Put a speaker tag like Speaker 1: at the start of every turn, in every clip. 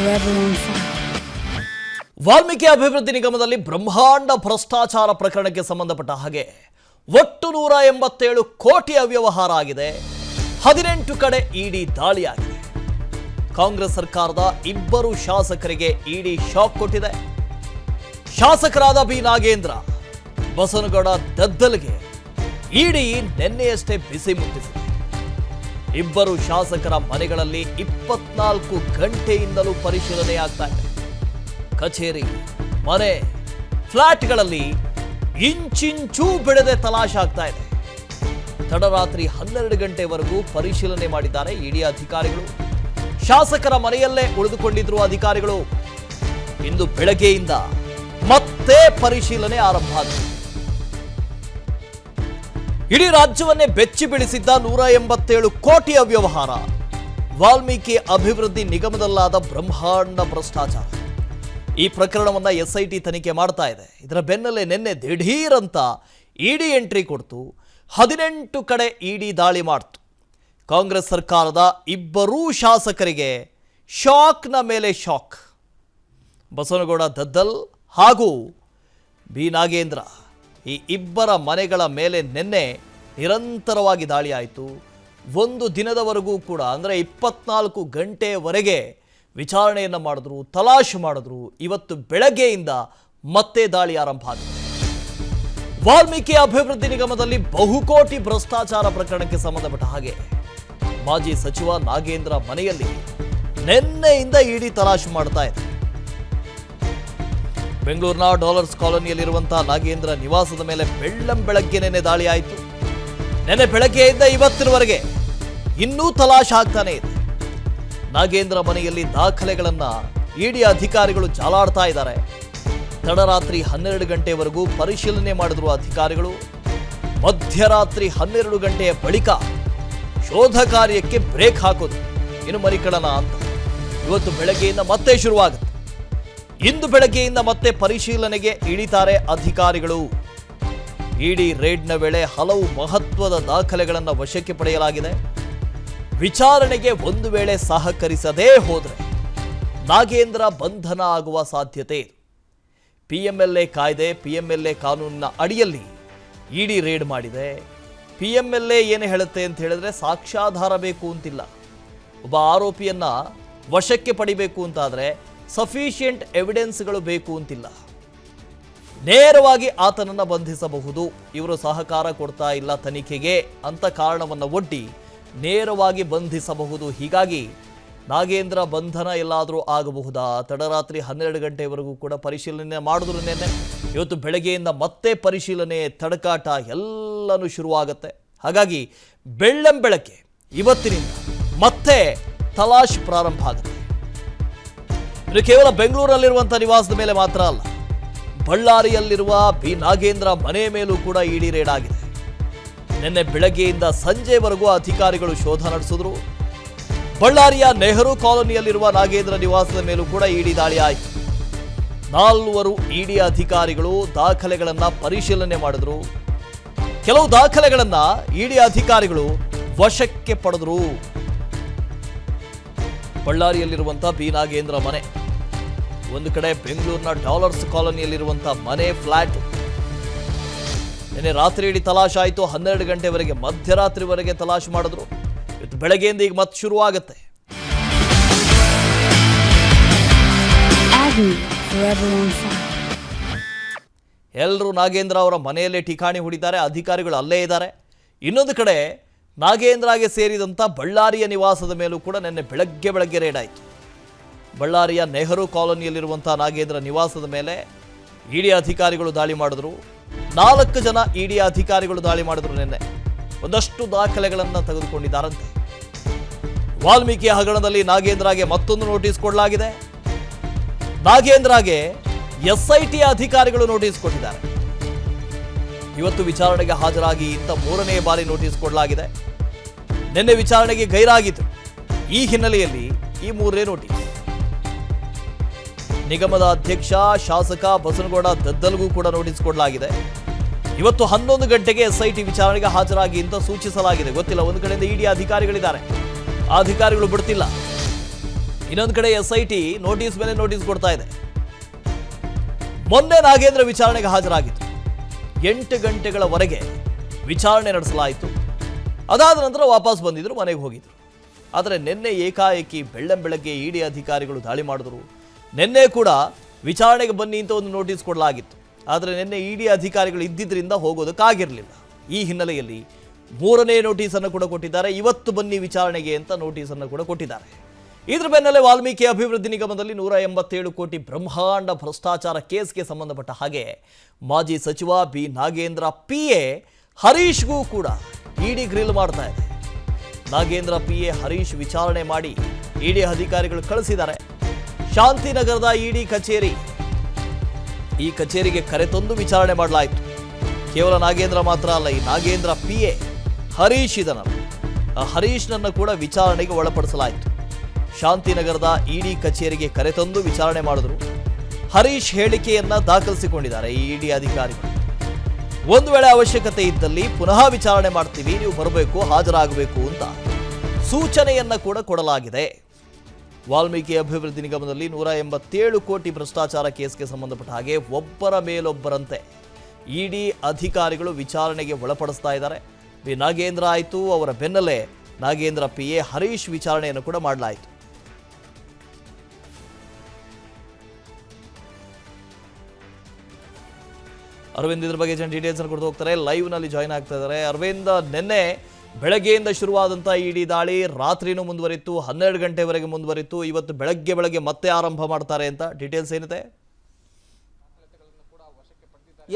Speaker 1: forever on fire.
Speaker 2: Valmiki ಅಭಿವೃದ್ಧಿ ನಿಗಮದಲ್ಲಿ ಬ್ರಹ್ಮಾಂಡ ಭ್ರಷ್ಟಾಚಾರ ಪ್ರಕರಣಕ್ಕೆ ಸಂಬಂಧಪಟ್ಟ ಹಾಗೆ ಒಟ್ಟು 187 ಕೋಟಿ ಅವ್ಯವಹಾರ ಆಗಿದೆ. 18 ಕಡೆ ಇಡಿ ದಾಳಿಯಾಗಿದೆ. ಕಾಂಗ್ರೆಸ್ ಸರ್ಕಾರದ ಇಬ್ಬರು ಶಾಸಕರಿಗೆ ಇಡಿ ಶಾಕ್ ಕೊಟ್ಟಿದೆ. ಶಾಸಕರಾದ ಬಿ ನಾಗೇಂದ್ರ, ಬಸನಗೌಡ ದದ್ದಲ್ಗೆ ಇಡಿ ನಿನ್ನೆಯಷ್ಟೇ ಬಿಸಿ ಮುಟ್ಟಿಸಿದೆ. ಇಬ್ಬರು ಶಾಸಕರ ಮನೆಗಳಲ್ಲಿ 24 ಗಂಟೆಯಿಂದಲೂ ಪರಿಶೀಲನೆ ಆಗ್ತಾ ಇದೆ. ಕಚೇರಿ, ಮನೆ, ಫ್ಲಾಟ್ಗಳಲ್ಲಿ ಇಂಚಿಂಚೂ ಬಿಡದೆ ತಲಾಶೆ ಆಗ್ತಾ ಇದೆ. ತಡರಾತ್ರಿ 12 ಗಂಟೆವರೆಗೂ ಪರಿಶೀಲನೆ ಮಾಡಿದ್ದಾರೆ ಇಡಿ ಅಧಿಕಾರಿಗಳು. ಶಾಸಕರ ಮನೆಯಲ್ಲೇ ಉಳಿದುಕೊಂಡಿದ್ರು ಅಧಿಕಾರಿಗಳು. ಇಂದು ಬೆಳಗ್ಗೆಯಿಂದ ಮತ್ತೆ ಪರಿಶೀಲನೆ ಆರಂಭ ಆಗಿದೆ. ಇಡೀ ರಾಜ್ಯವನ್ನೇ ಬೆಚ್ಚಿ ಬೀಳಿಸಿದ್ದ 187 ಕೋಟಿ ಅವ್ಯವಹಾರ ವಾಲ್ಮೀಕಿ ಅಭಿವೃದ್ಧಿ ನಿಗಮದಲ್ಲಾದ ಬ್ರಹ್ಮಾಂಡ ಭ್ರಷ್ಟಾಚಾರ. ಈ ಪ್ರಕರಣವನ್ನ ಎಸ್ಐಟಿ ತನಿಖೆ ಮಾಡ್ತಾ ಇದೆ. ಇದರ ಬೆನ್ನಲ್ಲೇ ನಿನ್ನೆ ದಿಢೀರ್ ಅಂತ ಇಡಿ ಎಂಟ್ರಿ ಕೊಡ್ತು. 18 ಕಡೆ ಇಡಿ ದಾಳಿ ಮಾಡ್ತು. ಕಾಂಗ್ರೆಸ್ ಸರ್ಕಾರದ ಇಬ್ಬರೂ ಶಾಸಕರಿಗೆ ಶಾಕ್ನ ಮೇಲೆ ಶಾಕ್. ಬಸವನಗೌಡ ದದ್ದಲ್ ಹಾಗೂ ಬಿ ನಾಗೇಂದ್ರ, ಈ ಇಬ್ಬರ ಮನೆಗಳ ಮೇಲೆ ನಿನ್ನೆ ನಿರಂತರವಾಗಿ ದಾಳಿ ಆಯಿತು. ಒಂದು ದಿನದವರೆಗೂ ಕೂಡ, ಅಂದರೆ 24 ಗಂಟೆಯವರೆಗೆ ವಿಚಾರಣೆಯನ್ನು ಮಾಡಿದ್ರು, ತಲಾಶೆ ಮಾಡಿದ್ರು. ಇವತ್ತು ಬೆಳಗ್ಗೆಯಿಂದ ಮತ್ತೆ ದಾಳಿ ಆರಂಭ ಆಗಿದೆ. ವಾಲ್ಮೀಕಿ ಅಭಿವೃದ್ಧಿ ನಿಗಮದಲ್ಲಿ ಬಹುಕೋಟಿ ಭ್ರಷ್ಟಾಚಾರ ಪ್ರಕರಣಕ್ಕೆ ಸಂಬಂಧಪಟ್ಟ ಹಾಗೆ ಮಾಜಿ ಸಚಿವ ನಾಗೇಂದ್ರ ಮನೆಯಲ್ಲಿ ನಿನ್ನೆಯಿಂದ ಇಡಿ ತಲಾಶೆ ಮಾಡ್ತಾ ಇದೆ. ಬೆಂಗಳೂರಿನ ಡಾಲರ್ಸ್ ಕಾಲೋನಿಯಲ್ಲಿರುವಂತಹ ನಾಗೇಂದ್ರ ನಿವಾಸದ ಮೇಲೆ ಬೆಳ್ಳಂಬೆಳಗ್ಗೆ ನಿನ್ನೆ ದಾಳಿ ಆಯಿತು. ನಿನ್ನೆ ಬೆಳಗ್ಗೆಯಿಂದ ಇವತ್ತಿನವರೆಗೆ ಇನ್ನೂ ತಲಾಶೆ ಆಗ್ತಾನೆ ಇದೆ. ನಾಗೇಂದ್ರ ಮನೆಯಲ್ಲಿ ದಾಖಲೆಗಳನ್ನ ಇಡಿ ಅಧಿಕಾರಿಗಳು ಜಾಲಾಡ್ತಾ ಇದ್ದಾರೆ. ತಡರಾತ್ರಿ 12 ಗಂಟೆವರೆಗೂ ಪರಿಶೀಲನೆ ಮಾಡಿದ್ರು ಅಧಿಕಾರಿಗಳು. ಮಧ್ಯರಾತ್ರಿ 12 ಗಂಟೆಯ ಬಳಿಕ ಶೋಧ ಕಾರ್ಯಕ್ಕೆ ಬ್ರೇಕ್ ಹಾಕೋದು ಇನ್ನು ಮರಿಕಳನ ಅಂತ ಇವತ್ತು ಬೆಳಗ್ಗೆಯಿಂದ ಮತ್ತೆ ಶುರುವಾಗುತ್ತೆ. ಇಂದು ಬೆಳಗ್ಗೆಯಿಂದ ಮತ್ತೆ ಪರಿಶೀಲನೆಗೆ ಇಳಿತಾರೆ ಅಧಿಕಾರಿಗಳು. ಇಡಿ ರೇಡ್ನ ವೇಳೆ ಹಲವು ಮಹತ್ವದ ದಾಖಲೆಗಳನ್ನು ವಶಕ್ಕೆ ಪಡೆಯಲಾಗಿದೆ. ವಿಚಾರಣೆಗೆ ಒಂದು ವೇಳೆ ಸಹಕರಿಸದೇ ಹೋದರೆ ನಾಗೇಂದ್ರ ಬಂಧನ ಆಗುವ ಸಾಧ್ಯತೆ ಇದೆ. ಪಿಎಂಎಲ್ಎ ಕಾಯ್ದೆ, ಪಿಎಂಎಲ್ಎ ಕಾನೂನಿನ ಅಡಿಯಲ್ಲಿ ಇಡಿ ರೇಡ್ ಮಾಡಿದೆ. ಪಿಎಂಎಲ್ಎ ಏನು ಹೇಳುತ್ತೆ ಅಂತ ಹೇಳಿದ್ರೆ, ಸಾಕ್ಷ್ಯಾಧಾರ ಬೇಕು ಅಂತಿಲ್ಲ. ಒಬ್ಬ ಆರೋಪಿಯನ್ನ ವಶಕ್ಕೆ ಪಡಿಬೇಕು ಅಂತಾದರೆ ಸಫಿಷಿಯೆಂಟ್ ಎವಿಡೆನ್ಸ್ಗಳು ಬೇಕು ಅಂತಿಲ್ಲ. ನೇರವಾಗಿ ಆತನನ್ನು ಬಂಧಿಸಬಹುದು. ಇವರು ಸಹಕಾರ ಕೊಡ್ತಾ ಇಲ್ಲ ತನಿಖೆಗೆ ಅಂತ ಕಾರಣವನ್ನು ಒಡ್ಡಿ ನೇರವಾಗಿ ಬಂಧಿಸಬಹುದು. ಹೀಗಾಗಿ ನಾಗೇಂದ್ರ ಬಂಧನ ಎಲ್ಲಾದರೂ ಆಗಬಹುದಾ? ತಡರಾತ್ರಿ 12 ಗಂಟೆವರೆಗೂ ಕೂಡ ಪರಿಶೀಲನೆ ಮಾಡಿದ್ರು ನಿನ್ನೆ. ಇವತ್ತು ಬೆಳಗ್ಗೆಯಿಂದ ಮತ್ತೆ ಪರಿಶೀಲನೆ, ತಡಕಾಟ ಎಲ್ಲನೂ ಶುರುವಾಗುತ್ತೆ. ಹಾಗಾಗಿ ಬೆಳ್ಳಂಬೆಳಗ್ಗೆ ಇವತ್ತಿನಿಂದ ಮತ್ತೆ ತಲಾಶ್ ಪ್ರಾರಂಭ ಆಗುತ್ತೆ. ಇದು ಕೇವಲ ಬೆಂಗಳೂರಲ್ಲಿರುವಂಥ ನಿವಾಸದ ಮೇಲೆ ಮಾತ್ರ ಅಲ್ಲ, ಬಳ್ಳಾರಿಯಲ್ಲಿರುವ ಬಿ ನಾಗೇಂದ್ರ ಮನೆ ಮೇಲೂ ಕೂಡ ಇಡಿ ರೇಡ್ ಆಗಿದೆ. ನಿನ್ನೆ ಬೆಳಗ್ಗೆಯಿಂದ ಸಂಜೆವರೆಗೂ ಅಧಿಕಾರಿಗಳು ಶೋಧ ನಡೆಸಿದ್ರು. ಬಳ್ಳಾರಿಯ ನೆಹರು ಕಾಲೋನಿಯಲ್ಲಿರುವ ನಾಗೇಂದ್ರ ನಿವಾಸದ ಮೇಲೂ ಕೂಡ ಇಡಿ ದಾಳಿ ಆಯಿತು. 4 ಇಡಿ ಅಧಿಕಾರಿಗಳು ದಾಖಲೆಗಳನ್ನು ಪರಿಶೀಲನೆ ಮಾಡಿದ್ರು. ಕೆಲವು ದಾಖಲೆಗಳನ್ನು ಇಡಿ ಅಧಿಕಾರಿಗಳು ವಶಕ್ಕೆ ಪಡೆದ್ರು. ಬಳ್ಳಾರಿಯಲ್ಲಿರುವಂತಹ ಬಿ ನಾಗೇಂದ್ರ ಮನೆ, ಒಂದು ಕಡೆ ಬೆಂಗಳೂರಿನ ಡಾಲರ್ಸ್ ಕಾಲೋನಿಯಲ್ಲಿರುವಂಥ ಮನೆ, ಫ್ಲಾಟ್. ನಿನ್ನೆ ರಾತ್ರಿ ಇಡೀ ತಲಾಶೆ ಆಯಿತು. 12 ಗಂಟೆವರೆಗೆ, ಮಧ್ಯರಾತ್ರಿವರೆಗೆ ತಲಾಶೆ ಮಾಡಿದ್ರು. ಇವತ್ತು ಬೆಳಗ್ಗೆಯಿಂದ ಈಗ ಮತ್ತೆ ಶುರುವಾಗುತ್ತೆ. ಎಲ್ಲರೂ ನಾಗೇಂದ್ರ ಅವರ ಮನೆಯಲ್ಲೇ ಠಿಕಾಣಿ ಹೂಡಿದ್ದಾರೆ. ಅಧಿಕಾರಿಗಳು ಅಲ್ಲೇ ಇದ್ದಾರೆ. ಇನ್ನೊಂದು ಕಡೆ ನಾಗೇಂದ್ರಗೆ ಸೇರಿದಂಥ ಬಳ್ಳಾರಿಯ ನಿವಾಸದ ಮೇಲೂ ಕೂಡ ನಿನ್ನೆ ಬೆಳಗ್ಗೆ ರೇಡ್ ಆಯಿತು. ಬಳ್ಳಾರಿಯ ನೆಹರು ಕಾಲೋನಿಯಲ್ಲಿರುವಂಥ ನಾಗೇಂದ್ರ ನಿವಾಸದ ಮೇಲೆ ಇಡಿ ಅಧಿಕಾರಿಗಳು ದಾಳಿ ಮಾಡಿದ್ರು. 4 ಜನ ಇಡಿ ಅಧಿಕಾರಿಗಳು ದಾಳಿ ಮಾಡಿದ್ರು. ನಿನ್ನೆ ಒಂದಷ್ಟು ದಾಖಲೆಗಳನ್ನು ತೆಗೆದುಕೊಂಡಿದ್ದಾರಂತೆ. ವಾಲ್ಮೀಕಿ ಹಗರಣದಲ್ಲಿ ನಾಗೇಂದ್ರಗೆ ಮತ್ತೊಂದು ನೋಟಿಸ್ ಕೊಡಲಾಗಿದೆ. ನಾಗೇಂದ್ರಗೆ ಎಸ್ಐಟಿ ಅಧಿಕಾರಿಗಳು ನೋಟಿಸ್ ಕೊಟ್ಟಿದ್ದಾರೆ. ಇವತ್ತು ವಿಚಾರಣೆಗೆ ಹಾಜರಾಗಿ ಇಂಥ 3ನೇ ಬಾರಿ ನೋಟಿಸ್ ಕೊಡಲಾಗಿದೆ. ನಿನ್ನೆ ವಿಚಾರಣೆಗೆ ಗೈರಾಗಿತ್ತು. ಈ ಹಿನ್ನೆಲೆಯಲ್ಲಿ ಈ 3ನೇ ನೋಟಿಸ್. ನಿಗಮದ ಅಧ್ಯಕ್ಷ ಶಾಸಕ ಬಸನಗೌಡ ದದ್ದಲ್ಗೂ ಕೂಡ ನೋಟಿಸ್ ಕೊಡಲಾಗಿದೆ. ಇವತ್ತು 11 ಗಂಟೆಗೆ ಎಸ್ಐಟಿ ವಿಚಾರಣೆಗೆ ಹಾಜರಾಗಿ ಅಂತ ಸೂಚಿಸಲಾಗಿದೆ. ಗೊತ್ತಿಲ್ಲ, ಒಂದು ಕಡೆಯಿಂದ ಇಡಿ ಅಧಿಕಾರಿಗಳಿದ್ದಾರೆ, ಆ ಅಧಿಕಾರಿಗಳು ಬಿಡ್ತಿಲ್ಲ. ಇನ್ನೊಂದು ಕಡೆ SIT ನೋಟಿಸ್ ಮೇಲೆ ನೋಟಿಸ್ ಕೊಡ್ತಾ ಇದೆ. ಮೊನ್ನೆ ನಾಗೇಂದ್ರ ವಿಚಾರಣೆಗೆ ಹಾಜರಾಗಿತ್ತು. 8 ಗಂಟೆಗಳವರೆಗೆ ವಿಚಾರಣೆ ನಡೆಸಲಾಯಿತು. ಅದಾದ ನಂತರ ವಾಪಸ್ ಬಂದಿದ್ರು, ಮನೆಗೆ ಹೋಗಿದ್ರು. ಆದರೆ ನಿನ್ನೆ ಏಕಾಏಕಿ ಬೆಳ್ಳಂಬೆಳಗ್ಗೆ ಇಡಿ ಅಧಿಕಾರಿಗಳು ದಾಳಿ ಮಾಡಿದ್ರು. ನಿನ್ನೆ ಕೂಡ ವಿಚಾರಣೆಗೆ ಬನ್ನಿ ಅಂತ ಒಂದು ನೋಟಿಸ್ ಕೊಡಲಾಗಿತ್ತು. ಆದರೆ ನಿನ್ನೆ ಇಡಿ ಅಧಿಕಾರಿಗಳು ಇದ್ದಿದ್ದರಿಂದ ಹೋಗೋದಕ್ಕಾಗಿರಲಿಲ್ಲ. ಈ ಹಿನ್ನೆಲೆಯಲ್ಲಿ 3ನೇ ನೋಟಿಸನ್ನು ಕೂಡ ಕೊಟ್ಟಿದ್ದಾರೆ. ಇವತ್ತು ಬನ್ನಿ ವಿಚಾರಣೆಗೆ ಅಂತ ನೋಟಿಸನ್ನು ಕೂಡ ಕೊಟ್ಟಿದ್ದಾರೆ. ಇದ್ರ ಬೆನ್ನಲ್ಲೇ ವಾಲ್ಮೀಕಿ ಅಭಿವೃದ್ಧಿ ನಿಗಮದಲ್ಲಿ 187 ಕೋಟಿ ಬ್ರಹ್ಮಾಂಡ ಭ್ರಷ್ಟಾಚಾರ ಕೇಸ್ಗೆ ಸಂಬಂಧಪಟ್ಟ ಹಾಗೆ ಮಾಜಿ ಸಚಿವ ಬಿ ನಾಗೇಂದ್ರ PA ಹರೀಶ್ಗೂ ಕೂಡ ಇಡಿ ಗ್ರಿಲ್ ಮಾಡ್ತಾ ಇದೆ. ನಾಗೇಂದ್ರ PA ಹರೀಶ್ ವಿಚಾರಣೆ ಮಾಡಿ ಇಡಿ ಅಧಿಕಾರಿಗಳು ಕಳಿಸಿದ್ದಾರೆ. ಶಾಂತಿನಗರದ ಇಡಿ ಕಚೇರಿ, ಈ ಕಚೇರಿಗೆ ಕರೆತಂದು ವಿಚಾರಣೆ ಮಾಡಲಾಯಿತು. ಕೇವಲ ನಾಗೇಂದ್ರ ಮಾತ್ರ ಅಲ್ಲ, ಈ ನಾಗೇಂದ್ರ PA ಹರೀಶ್ ಇದನಲ್ಲ, ಆ ಹರೀಶ್ನನ್ನು ಕೂಡ ವಿಚಾರಣೆಗೆ ಒಳಪಡಿಸಲಾಯಿತು. ಶಾಂತಿನಗರದ ಇಡಿ ಕಚೇರಿಗೆ ಕರೆತಂದು ವಿಚಾರಣೆ ಮಾಡಿದ್ರು. ಹರೀಶ್ ಹೇಳಿಕೆಯನ್ನ ದಾಖಲಿಸಿಕೊಂಡಿದ್ದಾರೆ ಈ ಇಡಿ ಅಧಿಕಾರಿಗಳು. ಒಂದು ವೇಳೆ ಅವಶ್ಯಕತೆ ಇದ್ದಲ್ಲಿ ಪುನಃ ವಿಚಾರಣೆ ಮಾಡ್ತೀವಿ, ನೀವು ಬರಬೇಕು, ಹಾಜರಾಗಬೇಕು ಅಂತ ಸೂಚನೆಯನ್ನ ಕೂಡ ಕೊಡಲಾಗಿದೆ. ವಾಲ್ಮೀಕಿ ಅಭಿವೃದ್ಧಿ ನಿಗಮದಲ್ಲಿ 187 ಕೋಟಿ ಭ್ರಷ್ಟಾಚಾರ ಕೇಸ್ಗೆ ಸಂಬಂಧಪಟ್ಟ ಹಾಗೆ ಒಬ್ಬರ ಮೇಲೊಬ್ಬರಂತೆ ಇಡಿ ಅಧಿಕಾರಿಗಳು ವಿಚಾರಣೆಗೆ ಒಳಪಡಿಸ್ತಾ ಇದ್ದಾರೆ. ಬಿ ನಾಗೇಂದ್ರ ಆಯಿತು, ಅವರ ಬೆನ್ನಲ್ಲೇ ನಾಗೇಂದ್ರ PA ಹರೀಶ್ ವಿಚಾರಣೆಯನ್ನು ಕೂಡ ಮಾಡಲಾಯಿತು. ಅರವಿಂದ್ ಇದ್ರ ಬಗ್ಗೆ ಡೀಟೇಲ್ಸ್ ಕೊಡ್ತಾ ಹೋಗ್ತಾರೆ, ಲೈವ್ ನಲ್ಲಿ ಜಾಯ್ನ್ ಆಗ್ತಾ ಇದ್ದಾರೆ. ಅರವಿಂದ್, ನಿನ್ನೆ ಬೆಳಗ್ಗೆಯಿಂದ ಶುರುವಾದಂಥ ಇಡಿ ದಾಳಿ ರಾತ್ರಿನೂ ಮುಂದುವರಿತು, 12 ಗಂಟೆವರೆಗೆ ಮುಂದುವರಿತು. ಇವತ್ತು ಬೆಳಗ್ಗೆ ಮತ್ತೆ ಆರಂಭ ಮಾಡ್ತಾರೆ ಅಂತ ಡೀಟೇಲ್ಸ್ ಏನಿದೆ?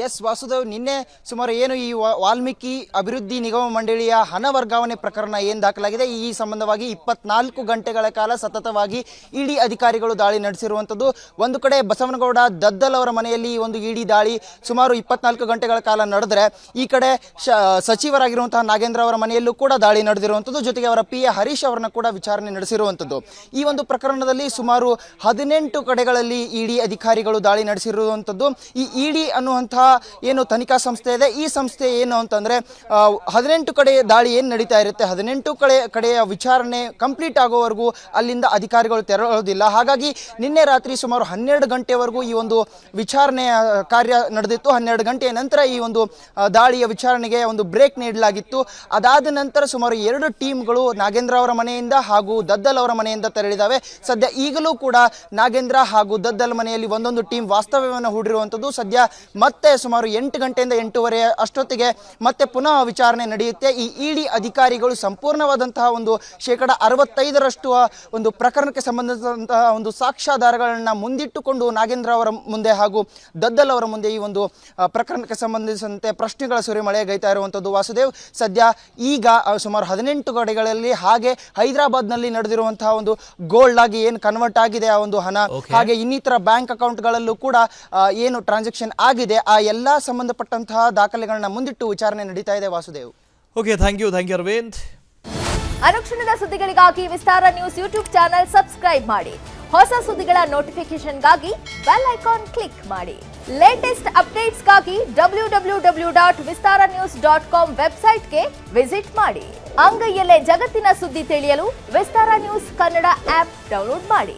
Speaker 1: ಎಸ್ ವಾಸುದೇವ್, ನಿನ್ನೆ ಸುಮಾರು ಏನು ಈ ವಾಲ್ಮೀಕಿ ಅಭಿವೃದ್ಧಿ ನಿಗಮ ಮಂಡಳಿಯ ಹಣ ವರ್ಗಾವಣೆ ಪ್ರಕರಣ ಏನು ದಾಖಲಾಗಿದೆ, ಈ ಸಂಬಂಧವಾಗಿ 24 ಗಂಟೆಗಳ ಕಾಲ ಸತತವಾಗಿ ಇಡಿ ಅಧಿಕಾರಿಗಳು ದಾಳಿ ನಡೆಸಿರುವಂಥದ್ದು. ಒಂದು ಕಡೆ ಬಸವನಗೌಡ ದದ್ದಲ್ ಅವರ ಮನೆಯಲ್ಲಿ ಈ ಒಂದು ಇಡಿ ದಾಳಿ ಸುಮಾರು 24 ಗಂಟೆಗಳ ಕಾಲ ನಡೆದರೆ, ಈ ಕಡೆ ಸಚಿವರಾಗಿರುವಂತಹ ನಾಗೇಂದ್ರ ಅವರ ಮನೆಯಲ್ಲೂ ಕೂಡ ದಾಳಿ ನಡೆದಿರುವಂಥದ್ದು. ಜೊತೆಗೆ ಅವರ PA ಹರೀಶ್ ಅವರನ್ನ ಕೂಡ ವಿಚಾರಣೆ ನಡೆಸಿರುವಂಥದ್ದು. ಈ ಒಂದು ಪ್ರಕರಣದಲ್ಲಿ ಸುಮಾರು 18 ಕಡೆಗಳಲ್ಲಿ ಇಡಿ ಅಧಿಕಾರಿಗಳು ದಾಳಿ ನಡೆಸಿರುವಂಥದ್ದು. ಈ ಇಡಿ ಅನ್ನುವಂತಹ ಏನು ತನಿಖಾ ಸಂಸ್ಥೆ ಇದೆ, ಈ ಸಂಸ್ಥೆ ಏನು ಅಂತಂದ್ರೆ 18 ಕಡೆ ದಾಳಿ ಏನು ನಡೀತಾ ಇರುತ್ತೆ, 18 ಕಡೆಯ ವಿಚಾರಣೆ ಕಂಪ್ಲೀಟ್ ಆಗೋವರೆಗೂ ಅಲ್ಲಿಂದ ಅಧಿಕಾರಿಗಳು ತೆರಳೋದಿಲ್ಲ. ಹಾಗಾಗಿ ನಿನ್ನೆ ರಾತ್ರಿ ಸುಮಾರು 12 ಗಂಟೆವರೆಗೂ ಈ ಒಂದು ವಿಚಾರಣೆಯ ಕಾರ್ಯ ನಡೆದಿತ್ತು. 12 ಗಂಟೆಯ ನಂತರ ಈ ಒಂದು ದಾಳಿಯ ವಿಚಾರಣೆಗೆ ಒಂದು ಬ್ರೇಕ್ ನೀಡಲಾಗಿತ್ತು. ಅದಾದ ನಂತರ ಸುಮಾರು 2 ಟೀಮ್ಗಳು ನಾಗೇಂದ್ರ ಅವರ ಮನೆಯಿಂದ ಹಾಗೂ ದದ್ದಲ್ ಅವರ ಮನೆಯಿಂದ ತೆರಳಿದ್ದಾವೆ. ಸದ್ಯ ಈಗಲೂ ಕೂಡ ನಾಗೇಂದ್ರ ಹಾಗೂ ದದ್ದಲ್ ಮನೆಯಲ್ಲಿ ಒಂದೊಂದು ಟೀಮ್ ವಾಸ್ತವ್ಯವನ್ನು ಹೂಡಿರುವಂಥದ್ದು. ಸದ್ಯ ಮತ್ತೆ ಸುಮಾರು 8 ಗಂಟೆಯಿಂದ 8:30 ಅಷ್ಟೊತ್ತಿಗೆ ಮತ್ತೆ ಪುನಃ ವಿಚಾರಣೆ ನಡೆಯುತ್ತೆ. ಈ ಇಡಿ ಅಧಿಕಾರಿಗಳು ಸಂಪೂರ್ಣವಾದಂತಹ ಒಂದು 65% ಒಂದು ಪ್ರಕರಣಕ್ಕೆ ಸಂಬಂಧಿಸಿದಂತಹ ಒಂದು ಸಾಕ್ಷ್ಯಾಧಾರಗಳನ್ನ ಮುಂದಿಟ್ಟುಕೊಂಡು ನಾಗೇಂದ್ರ ಅವರ ಮುಂದೆ ಹಾಗೂ ದದ್ದಲ್ ಅವರ ಮುಂದೆ ಈ ಒಂದು ಪ್ರಕರಣಕ್ಕೆ ಸಂಬಂಧಿಸಿದಂತೆ ಪ್ರಶ್ನೆಗಳ ಸುರಿಮಳೆಗೈತಾ ಇರುವಂಥದ್ದು. ವಾಸುದೇವ್, ಸದ್ಯ ಈಗ ಸುಮಾರು 18 ಕಡೆಗಳಲ್ಲಿ ಹಾಗೆ ಹೈದರಾಬಾದ್ನಲ್ಲಿ ನಡೆದಿರುವಂತಹ ಒಂದು ಗೋಲ್ಡ್ ಆಗಿ ಏನು ಕನ್ವರ್ಟ್ ಆಗಿದೆ ಆ ಒಂದು ಹಣ, ಹಾಗೆ ಇನ್ನಿತರ ಬ್ಯಾಂಕ್ ಅಕೌಂಟ್ಗಳಲ್ಲೂ ಕೂಡ ಏನು ಟ್ರಾನ್ಸಾಕ್ಷನ್ ಆಗಿದೆ, ಆ ಎಲ್ಲ ಸಂಬಂಧಪಟ್ಟಂತಹ ದಾಖಲೆಗಳನ್ನ ಮುಂದಿಟ್ಟು ವಿಚಾರಣೆ ನಡೀತಾ ಇದೆ. Vasudev,
Speaker 2: okay, thank you Aravind.
Speaker 3: ಅನುಕ್ಷಣದ ಸುದ್ದಿಗಳಿಗಾಗಿ Vistara news YouTube channel subscribe ಮಾಡಿ. ಹೊಸ ಸುದ್ದಿಗಳ ನೋಟಿಫಿಕೇಶನ್ಗಾಗಿ ಬೆಲ್ ಐಕಾನ್ ಕ್ಲಿಕ್ ಮಾಡಿ. ಲೇಟೆಸ್ಟ್ ಅಪ್ಡೇಟ್ಸ್ಗಾಗಿ www.vistaranews.com ವೆಬ್ಸೈಟ್ಗೆ ವಿಸಿಟ್ ಮಾಡಿ. ಅಂಗೈಯಲ್ಲೇ ಜಗತ್ತಿನ ಸುದ್ದಿ ತಿಳಿಯಲು Vistara news Kannada app download ಮಾಡಿ.